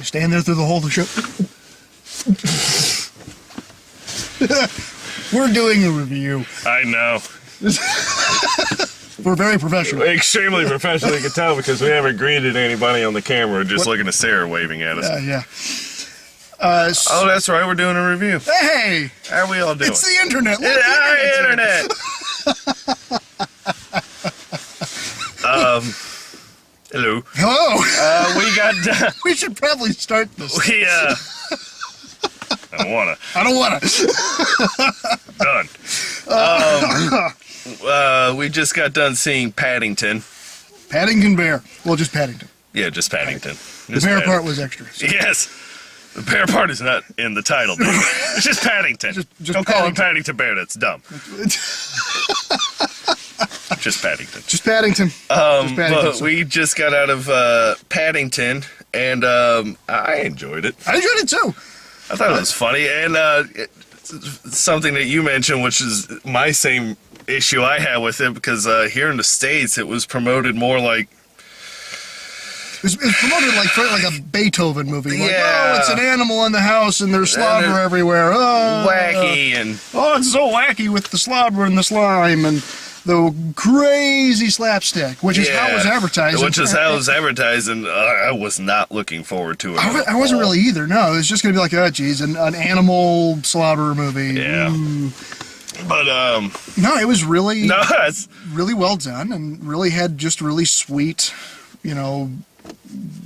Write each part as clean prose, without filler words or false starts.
Stand there through the whole show. We're doing a review. I know. We're very professional. Extremely professional, you can tell, because we haven't greeted anybody on the camera. We're just looking at Sarah waving at us. Yeah. Oh, that's right. We're doing a review. Hey! How are we all doing? It's the internet. Look, Internet. Hello. Hello. We got... We should probably start this. I don't wanna. Done. We just got done seeing Paddington. Paddington Bear. Well, just Paddington. Yeah, just Paddington. The bear part was extra. So. Yes. The bear part is not in the title, dude. It's just Paddington. Just don't call him Paddington Bear, that's dumb. Just Paddington. Just Paddington. But we just got out of Paddington, and I enjoyed it. I enjoyed it too. I thought it was funny, and something that you mentioned, which is my same issue I had with it, because here in the States, it was promoted more like... It was promoted like a Beethoven movie. Like, yeah. Oh, it's an animal in the house, and there's slobber everywhere. Oh, wacky, and... Oh, it's so wacky with the slobber and the slime, and the crazy slapstick, which is how it was advertised. Which is how it was advertised, and I was not looking forward to it. I wasn't really either, no. It was just going to be like, oh, geez, an animal slobber movie. Yeah. But, no, it was really, it's really well done, and really had just really sweet,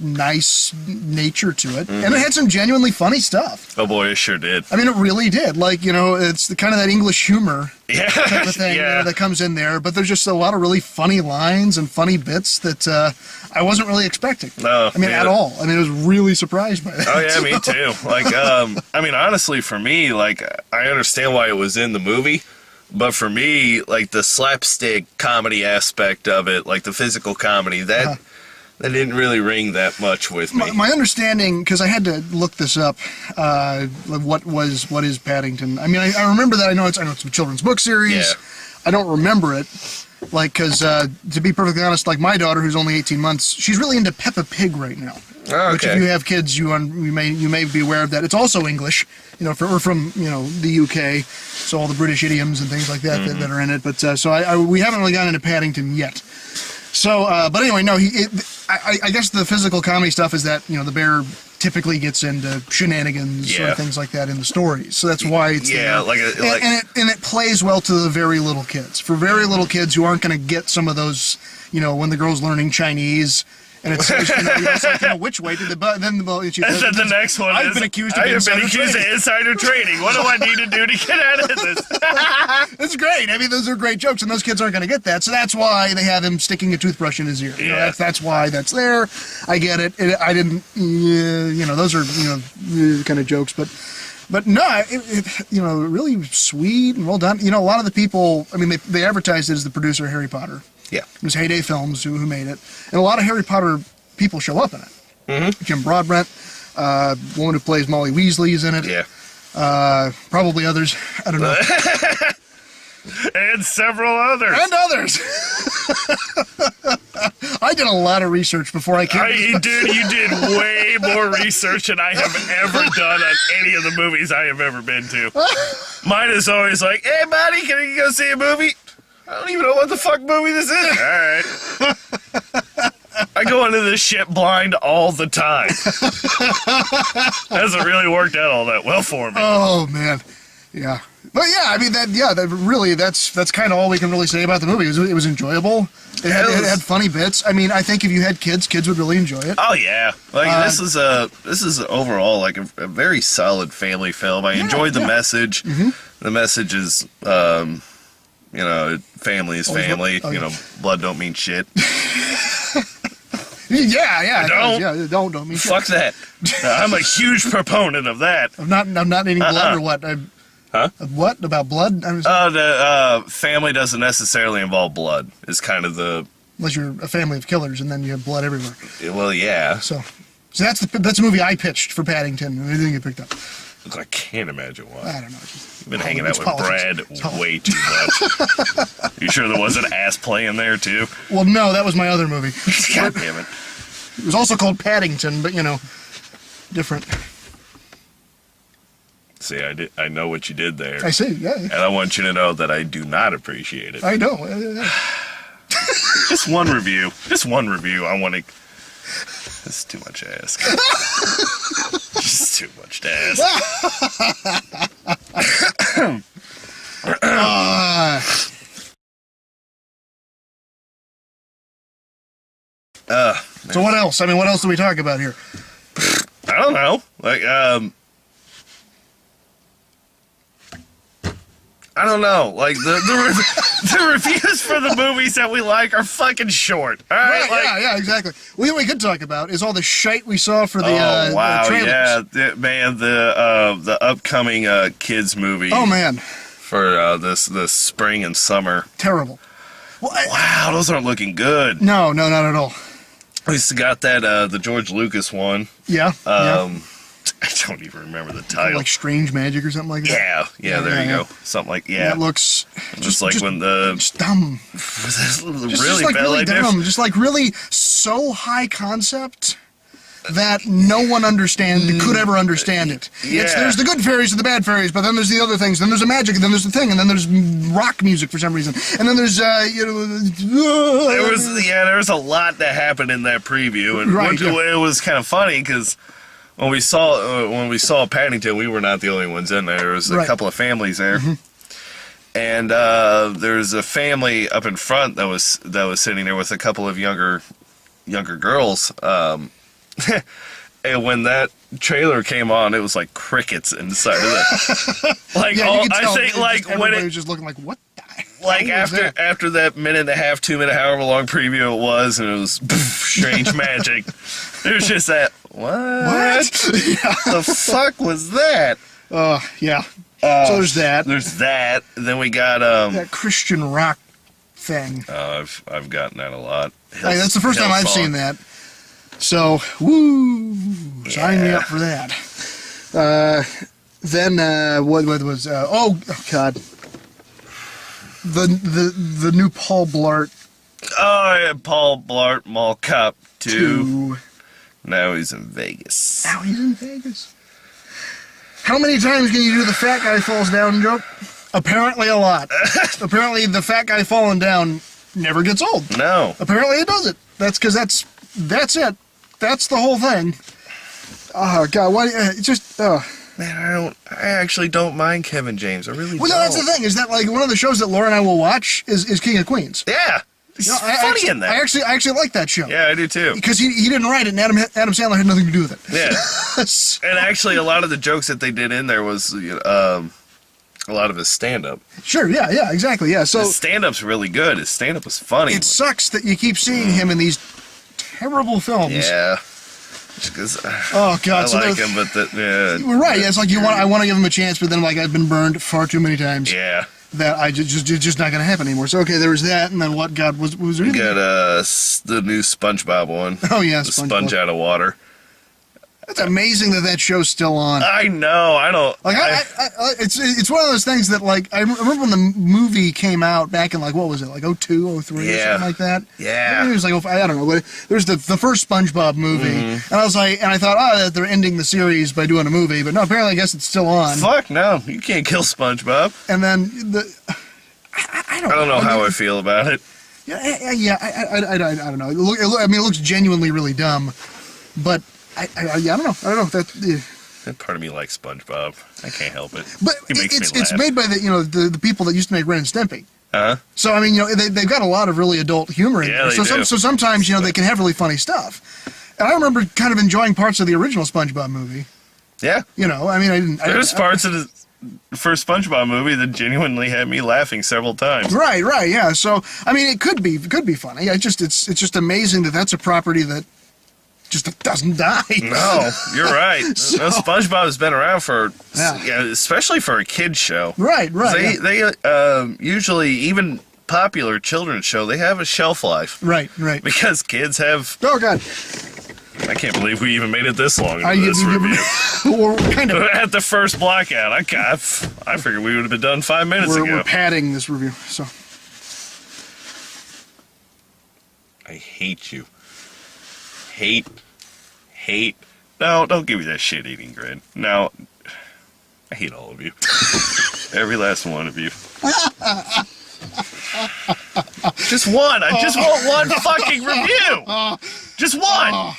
nice nature to it. And it had some genuinely funny stuff. Oh, boy, it sure did. I mean, it really did. Like, it's the kind of that English humor type of thing that comes in there, but there's just a lot of really funny lines and funny bits that I wasn't really expecting. No. I mean, at all. I mean, I was really surprised by that. Oh, yeah, me too. Like, I mean, honestly, for me, like, I understand why it was in the movie, but for me, like, the slapstick comedy aspect of it, like the physical comedy, that didn't really ring that much with me. My understanding, because I had to look this up, what is Paddington? I mean, I remember that. I know it's a children's book series. Yeah. I don't remember it, like, because to be perfectly honest, like my daughter, who's only 18 months, she's really into Peppa Pig right now. Oh, okay. Which, if you have kids, you may be aware of that. It's also English, from the UK, so all the British idioms and things like that that are in it. But so we haven't really gotten into Paddington yet. So, but anyway, no, I guess the physical comedy stuff is that, the bear typically gets into shenanigans or things like that in the stories. So that's why it's there. And it plays well to the very little kids. For very little kids who aren't going to get some of those, when the girl's learning Chinese, and it's which way did the then the next one I've been accused of insider trading. What do I need to do to get out of this? That's great. I mean, those are great jokes, and those kids aren't going to get that. So that's why they have him sticking a toothbrush in his ear. That's why that's there. I get it. I didn't. Those are kind of jokes, but no, it really sweet and well done. A lot of the people. I mean, they advertised it as the producer of Harry Potter. Yeah. It was Heyday Films who made it. And a lot of Harry Potter people show up in it. Mm-hmm. Jim Broadbent, the woman who plays Molly Weasley is in it. Yeah. Probably others. I don't know. And several others. And others. I did a lot of research before I came. Dude, you did way more research than I have ever done on any of the movies I have ever been to. Mine is always like, hey, buddy, can you go see a movie? I don't even know what the fuck movie this is. All right. I go into this shit blind all the time. Hasn't really worked out all that well for me. Oh, man. Yeah. But yeah, I mean, that's kind of all we can really say about the movie. It was enjoyable. It had funny bits. I mean, I think if you had kids would really enjoy it. Oh yeah, this is overall like a very solid family film. I enjoyed the message. Mm-hmm. The message is, family is family. Blood don't mean shit. Don't mean shit. Fuck that. I'm a huge proponent of that. I'm not eating blood or what? What about blood? The family doesn't necessarily involve blood. It's kind of unless you're a family of killers and then you have blood everywhere. Well, yeah. So that's the movie I pitched for Paddington, and it didn't get picked up. I can't imagine why. I don't know. You've been hanging out with Brad way too much. You sure there wasn't ass play in there too? Well, no, that was my other movie. God damn it. It was also called Paddington, but different. See, I know what you did there. I see, yeah. And I want you to know that I do not appreciate it. I know. Just one review. Just one review. I want to... That's too much to ask. Just too much to ask. So what else? I mean, what else do we talk about here? I don't know. Like, I don't know. Like, the reviews for the movies that we like are fucking short. All right? Right, yeah, exactly. What we could talk about is all the shite we saw for the wow, the trailers. yeah, the upcoming kids movie. Oh man, for this spring and summer. Terrible. Well, wow, those aren't looking good. No, not at all. We got that the George Lucas one. Yeah. I don't even remember the title. Like Strange Magic or something like that. Yeah, there you go. Something like That looks just like when the just dumb. really bad, really dumb. Just like really so high concept that no one could ever understand it. Yeah. There's the good fairies and the bad fairies, but then there's the other things. Then there's the magic, and then there's the thing, and then there's rock music for some reason, and then there's there was a lot that happened in that preview, and Right, it was kind of funny because when we saw Paddington, we were not the only ones in there. There was a couple of families there. And there's a family up in front that was sitting there with a couple of younger girls. And when that trailer came on, it was like crickets inside of it. Like I think like when it was just looking like what the hell like was that? after that minute and a half, 2 minute, however long preview it was, and it was strange magic. It was just that what? The fuck was that? Yeah. So there's that. There's that. Then we got that Christian rock thing. I've gotten that a lot. That's the first time I've seen that. So, woo! Sign me up for that. Then what was? Oh God! The new Paul Blart. Oh yeah, Paul Blart Mall Cop 2. Now he's in Vegas. Now he's in Vegas. How many times can you do the fat guy falls down joke? Apparently a lot. Apparently the fat guy falling down never gets old. No. Apparently it doesn't. That's because that's it. That's the whole thing. Oh God! Why? Man, I actually don't mind Kevin James. I really don't. Well, no, that's the thing. Is that like one of the shows that Laura and I will watch is King of Queens. Yeah. He's funny in that. I actually like that show. Yeah, I do too. Because he didn't write it, and Adam Sandler had nothing to do with it. Yeah. And actually, a lot of the jokes that they did in there was a lot of his stand-up. Sure, yeah, exactly, yeah. So his stand-up's really good. His stand-up was funny. It sucks that you keep seeing him in these terrible films. Yeah. Because oh God, I like him, but we're right. Yeah, it's like I want to give him a chance, but then like I've been burned far too many times. Yeah. That I just not going to happen anymore. So okay, there was that, and then what? God was there? You got the new SpongeBob one. Oh yeah, the Sponge Out of Water. It's amazing that show's still on. I know. I don't. Like it's one of those things that like I remember when the movie came out back in like what was it like 02, 03 or something like that. Yeah. Maybe it was like I don't know, but there's the first SpongeBob movie, and I was like, and I thought they're ending the series by doing a movie, but no, apparently I guess it's still on. Fuck no, you can't kill SpongeBob. And then I don't know how I feel about it. Yeah, I don't know. It looks genuinely really dumb, but. I don't know. That part of me likes SpongeBob. I can't help it. But me it's made by the people that used to make Ren and Stimpy. So I mean they've got a lot of really adult humor in there. So sometimes they can have really funny stuff. And I remember kind of enjoying parts of the original SpongeBob movie. Yeah. I mean There's parts of the first SpongeBob movie that genuinely had me laughing several times. Right. Yeah. So I mean it could be funny. It's just amazing that that's a property that just doesn't die. No, you're right. SpongeBob has been around for, especially for a kid's show. Right. They usually, even popular children's show, they have a shelf life. Right. Because kids have. Oh God. I can't believe we even made it this long into this review. We're kind of at the first blackout. I figured we would have been done 5 minutes ago. We're padding this review, so. I hate you. Hate No, don't give me that shit-eating grin. Now, I hate all of you. Every last one of you. Just one. I just want one fucking review. Just one.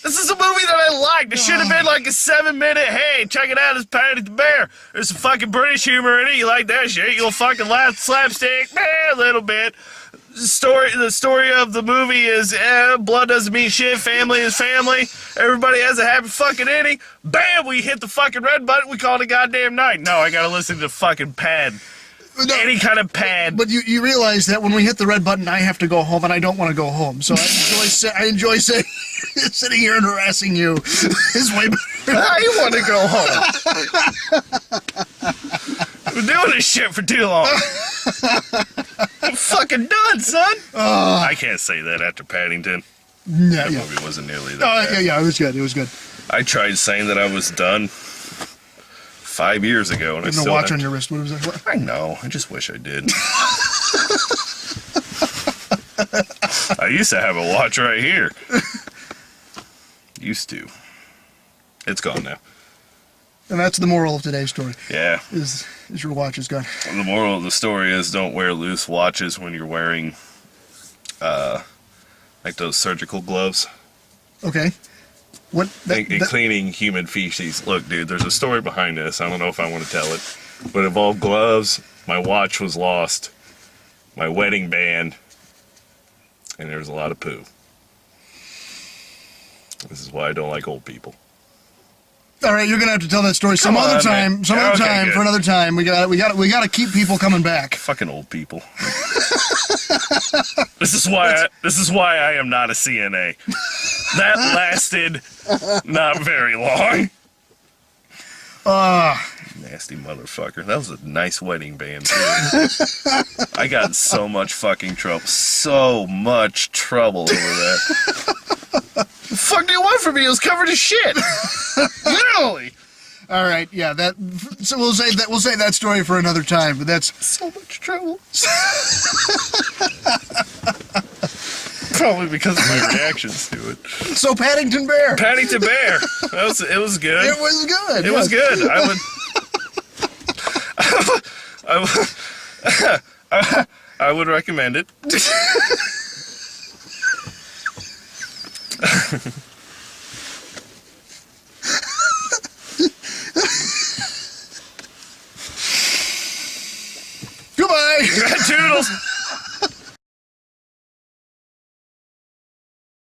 This is a movie that I liked. It should have been like a 7-minute, hey, check it out, it's Paddington the Bear. There's some fucking British humor in it. You like that shit? You'll fucking laugh, slapstick, a little bit. The story of the movie is blood doesn't mean shit, family is family, everybody has a happy fucking ending. Bam, we hit the fucking red button, we call it a goddamn night. No, I gotta listen to fucking pad. No, any kind of pad. But you realize that when we hit the red button, I have to go home, and I don't want to go home. So I enjoy sitting here and harassing you. Is way better. I want to go home. I've been doing this shit for too long. I'm fucking done, son. I can't say that after Paddington. That movie wasn't nearly that bad. Yeah, it was good. It was good. I tried saying that I was done 5 years ago, and I still no watch on your wrist. What was that? I know. I just wish I did. I used to have a watch right here. Used to. It's gone now. And that's the moral of today's story. Yeah. Is your watch is gone. The moral of the story is don't wear loose watches when you're wearing, like those surgical gloves. Okay. What? Cleaning human feces. Look, dude, there's a story behind this. I don't know if I want to tell it. But it involved gloves. My watch was lost. My wedding band. And there was a lot of poo. This is why I don't like old people. All right, you're gonna have to tell that story some other time. Man. Some other time good. For another time. We got to keep people coming back. Fucking old people. This is why I am not a CNA. That lasted not very long. Nasty motherfucker. That was a nice wedding band, too. I got in so much fucking trouble. So much trouble over that. The fuck do you want from me? It was covered in shit. Literally. All right, yeah. So we'll say that story for another time. But that's so much trouble. Probably because of my reactions to it. So Paddington Bear. Paddington Bear. It was good. It was good. It was good. I would recommend it. Goodbye. Toodles.